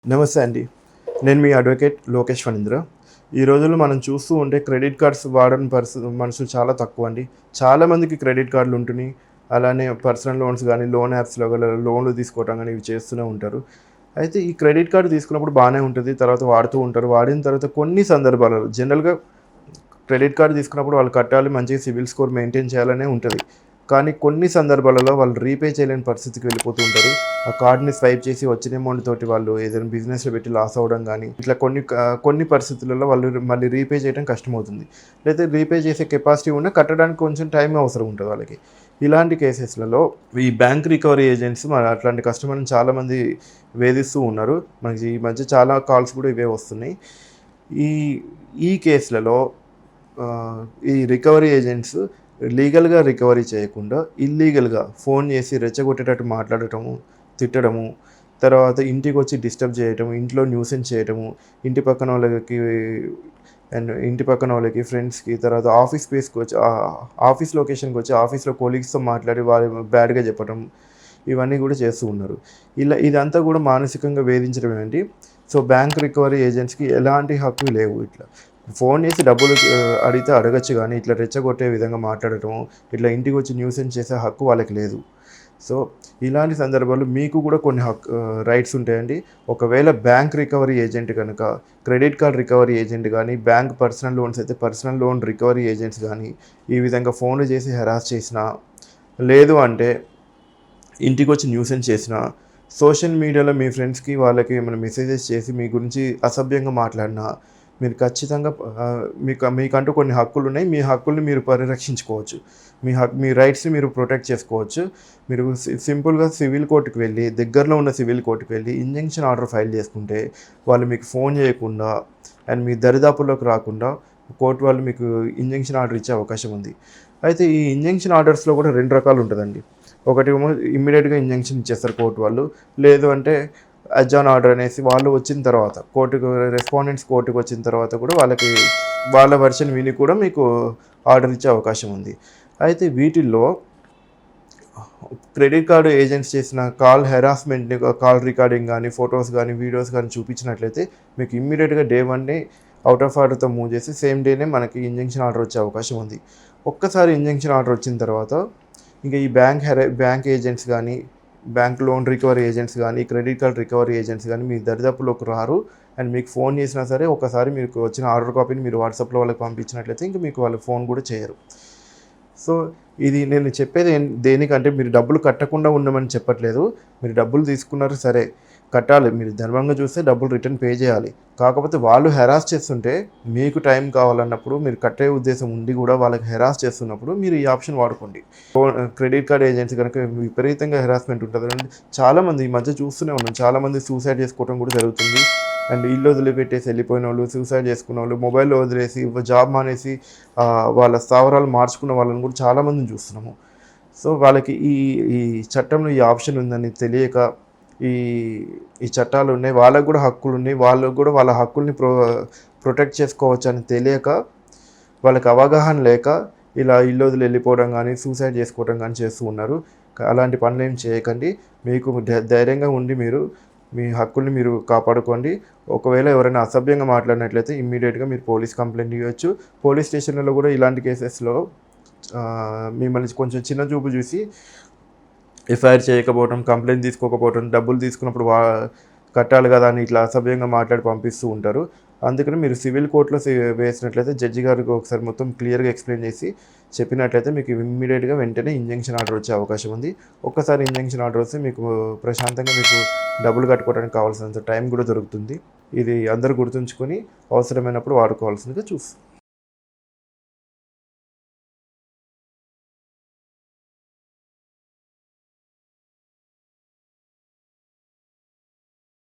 నమస్తే అండి. నేను మీ అడ్వకేట్ లోకేష్ ఫణీంద్ర. ఈ రోజుల్లో మనం చూస్తూ ఉంటే క్రెడిట్ కార్డ్స్ వాడని మనుషులు చాలా తక్కువ అండి. చాలామందికి క్రెడిట్ కార్డులు ఉంటున్నాయి. అలానే పర్సనల్ లోన్స్ గానీ, లోన్ యాప్స్‌లో గల లోన్‌లు తీసుకోవటం గానీ ఇవి చేస్తూనే ఉంటారు. అయితే ఈ క్రెడిట్ కార్డ్ తీసుకున్నప్పుడు బానే ఉంటది. తర్వాత వాడుతూ ఉంటారు. వాడిన తర్వాత కొన్ని సందర్భాలలో జనరల్‌గా క్రెడిట్ కార్డ్ తీసుకున్నప్పుడు వాళ్ళు కట్టాలి, మంచిగా సిబిల్ స్కోర్ మెయింటైన్ చేయాలనే ఉంటది. కానీ కొన్ని సందర్భాలలో వాళ్ళు రీపే చేయలేని పరిస్థితికి వెళ్ళిపోతూ ఉంటారు. ఆ కార్డ్‌ని స్వైప్ చేసి వచ్చిన అమౌంట్ తోటి వాళ్ళు ఏదైనా బిజినెస్‌లో పెట్టి లాస్ అవ్వడం గానీ, ఇట్లా కొన్ని పరిస్థితులలో వాళ్ళు మళ్ళీ రీపే చేయడం కష్టమవుతుంది. లేదా రీపే చేసే కెపాసిటీ ఉన్నా కట్టడానికి కొంచెం టైం అవసరం ఉంటది వాళ్ళకి. ఇలాంటి కేసెస్‌లలో ఈ బ్యాంక్ రికవరీ ఏజెంట్స్ అట్లాంటి కస్టమర్‌ని చాలామంది వేధిస్తూ ఉన్నారు. మనకి ఈ మధ్య చాలా కాల్స్ కూడా ఇవే వస్తున్నాయి. ఈ ఈ కేసులలో ఈ రికవరీ ఏజెంట్స్ లీగల్‌గా రికవరీ చేయకుండా ఇల్లీగల్‌గా ఫోన్ చేసి రెచ్చగొట్టేటట్టు మాట్లాడటము, తిట్టడము, తర్వాత ఇంటికొచ్చి డిస్టర్బ్ చేయటము, ఇంట్లో న్యూసెన్స్ చేయటము, ఇంటి పక్కన వాళ్ళకి, ఫ్రెండ్స్‌కి, తర్వాత ఆఫీస్ స్పేస్‌కి వచ్చి ఆఫీస్ లొకేషన్‌కి వచ్చి ఆఫీస్‌లో కొలీగ్స్‌తో మాట్లాడి వాళ్ళు బ్యాడ్‌గా చెప్పటం, ఇవన్నీ కూడా చేస్తూ ఉన్నారు. ఇదంతా కూడా మానసికంగా వేధించడమే అండి. సో, బ్యాంక్ రికవరీ ఏజెంట్స్‌కి ఎలాంటి హక్కు లేవు ఇట్లా. ఫోన్ చేసి డబ్బులు అడిగితే అడగొచ్చు గానీ, ఇట్లా రెచ్చగొట్టే విధంగా మాట్లాడటం, ఇట్లా ఇంటికొచ్చి న్యూసెన్స్ చేసే హక్కు వాళ్ళకి లేదు. సో, ఇలాంటి సందర్భాల్లో మీకు కూడా కొన్ని రైట్స్ ఉంటాయండి. ఒకవేళ బ్యాంక్ రికవరీ ఏజెంట్ గనక, క్రెడిట్ కార్డ్ రికవరీ ఏజెంట్ గానీ, బ్యాంక్ పర్సనల్ లోన్స్ అయితే పర్సనల్ లోన్ రికవరీ ఏజెంట్స్ గానీ, ఈ విధంగా ఫోన్లు చేసి హెరాస్ చేసినా, లేదు అంటే ఇంటికొచ్చి న్యూసెన్స్ చేసినా, సోషల్ మీడియాలో మీ ఫ్రెండ్స్‌కి వాళ్ళకి ఏమైనా మెసేజెస్ చేసి మీ గురించి అసభ్యంగా మాట్లాడినా, మీరు ఖచ్చితంగా మీకంటూ కొన్ని హక్కులున్నాయి. మీ హక్కుల్ని మీరు పరిరక్షించుకోవచ్చు. మీ రైట్స్‌ని మీరు ప్రొటెక్ట్ చేసుకోవచ్చు. మీరు సింపుల్‌గా సివిల్ కోర్ట్‌కి వెళ్ళి, దగ్గరలో ఉన్న సివిల్ కోర్ట్‌కి వెళ్ళి ఇంజంక్షన్ ఆర్డర్ ఫైల్ చేసుకుంటే, వాళ్ళు మీకు ఫోన్ చేయకుండా అండ్ మీ దరిదాపుల్లోకి రాకుండా కోర్ట్ వాళ్ళు మీకు ఇంజంక్షన్ ఆర్డర్ ఇచ్చే అవకాశం ఉంది. అయితే ఈ ఇంజంక్షన్ ఆర్డర్స్‌లో కూడా 2 రకాలు ఉంటదండి. ఒకటేమో ఇమ్మీడియేట్‌గా ఇంజంక్షన్ ఇచ్చేస్తారు కోర్ట్ వాళ్ళు. లేదు అంటే అడ్జార్న్ ఆర్డర్ అనేసి వాళ్ళు వచ్చిన తర్వాత రెస్పాండెంట్స్ కోర్టుకి వచ్చిన తర్వాత కూడా వాళ్ళ వెర్షన్ విని కూడా మీకు ఆర్డర్ ఇచ్చే అవకాశం ఉంది. అయితే వీటిల్లో క్రెడిట్ కార్డ్ ఏజెంట్స్ చేసిన కాల్ హెరాస్మెంట్‌ని, కాల్ రికార్డింగ్ గానీ, ఫోటోస్ గానీ, వీడియోస్ గానీ చూపించినట్లయితే మీకు ఇమ్మీడియేట్‌గా డే 1నే ఔట్ ఆఫ్ ఆర్డర్‌తో మూవ్ చేసి సేమ్ డేనే మనకి ఇంజంక్షన్ ఆర్డర్ వచ్చే అవకాశం ఉంది. ఒక్కసారి ఇంజంక్షన్ ఆర్డర్ వచ్చిన తర్వాత ఇంకా ఈ బ్యాంక్ ఏజెంట్స్ గానీ, బ్యాంక్ లోన్ రికవరీ ఏజెంట్స్ గానీ, క్రెడిట్ కార్డ్ రికవరీ ఏజెంట్స్ గానీ మీ దరిదాపుల్లోకి రారు. అండ్ మీకు ఫోన్ చేసినా సరే ఒకసారి మీకు వచ్చిన ఆర్డర్ కాపీని మీరు వాట్సాప్‌లో వాళ్ళకి పంపించినట్లయితే ఇంక మీకు వాళ్ళు ఫోన్ కూడా చేయరు. సో, ఇది నేను చెప్పేది దేనికంటే మీరు డబ్బులు కట్టకుండా ఉండమని చెప్పట్లేదు. మీరు డబ్బులు తీసుకున్నారు సరే, కట్టాలి. మీరు ధర్మంగా చూస్తే డబ్బులు రిటర్న్ పే చేయాలి. కాకపోతే వాళ్ళు హెరాస్ చేస్తుంటే మీకు టైం కావాలన్నప్పుడు మీరు కట్టే ఉద్దేశం ఉండి కూడా వాళ్ళకి హెరాస్ చేస్తున్నప్పుడు మీరు ఈ ఆప్షన్ వాడుకోండి. క్రెడిట్ కార్డ్ ఏజెంట్స్ కనుక విపరీతంగా హెరాస్మెంట్ ఉంటదండి. చాలామంది ఈ మధ్య చూస్తూనే ఉన్నాం. చాలామంది సూసైడ్ చేసుకోవడం కూడా జరుగుతుంది. అండ్ ఇల్లు వదిలిపెట్టేసి వెళ్ళిపోయినోళ్ళు, సూసైడ్ చేసుకున్నోళ్ళు, మొబైల్ వదిలేసి జాబ్ మానేసి వాళ్ళ స్థావరాలు మార్చుకున్న వాళ్ళని కూడా చాలామందిని చూస్తున్నాము. సో, వాళ్ళకి ఈ ఈ చట్టంలో ఈ ఆప్షన్ ఉందని తెలియక ఈ ఈ చట్టాలున్నాయి. వాళ్ళకు కూడా హక్కులున్నాయి. వాళ్ళకు కూడా వాళ్ళ హక్కుల్ని ప్రొటెక్ట్ చేసుకోవచ్చని తెలియక, వాళ్ళకి అవగాహన లేక ఇలా ఇల్లు వదిలి వెళ్ళిపోవడం గానీ, సూసైడ్ చేసుకోవడం గానీ చేస్తూ ఉన్నారు. అలాంటి పనులేం చేయకండి. మీకు ధైర్యంగా ఉండి మీ హక్కుల్ని మీరు కాపాడుకోండి. ఒకవేళ ఎవరైనా అసభ్యంగా మాట్లాడినట్లయితే ఇమ్మీడియేట్‌గా మీరు పోలీస్ కంప్లెయింట్ ఇవ్వచ్చు. పోలీస్ స్టేషన్‌లలో కూడా ఇలాంటి కేసెస్‌లో మిమ్మల్ని కొంచెం చిన్న చూపు చూసి ఎఫ్ఐఆర్ చేయకపోవడం, కంప్లెయింట్ తీసుకోకపోవడం, డబ్బులు తీసుకున్నప్పుడు కట్టాలి కదా అని ఇట్లా అసభ్యంగా మాట్లాడి పంపిస్తూ ఉంటారు. అందుకని మీరు సివిల్ కోర్ట్‌లో వేసినట్లయితే జడ్జి గారికి ఒకసారి మొత్తం క్లియర్‌గా ఎక్స్‌ప్లెయిన్ చేసి చెప్పినట్లయితే మీకు ఇమ్మీడియేట్‌గా వెంటనే ఇంజంక్షన్ ఆర్డర్ వచ్చే అవకాశం ఉంది. ఒక్కసారి ఇంజంక్షన్ ఆర్డర్ వస్తే మీకు ప్రశాంతంగా డబ్బులు కట్టుకోవడానికి కావాల్సినంత టైం కూడా దొరుకుతుంది. ఇది అందరూ గుర్తుంచుకొని అవసరమైనప్పుడు వాడుకోవాల్సిందిగా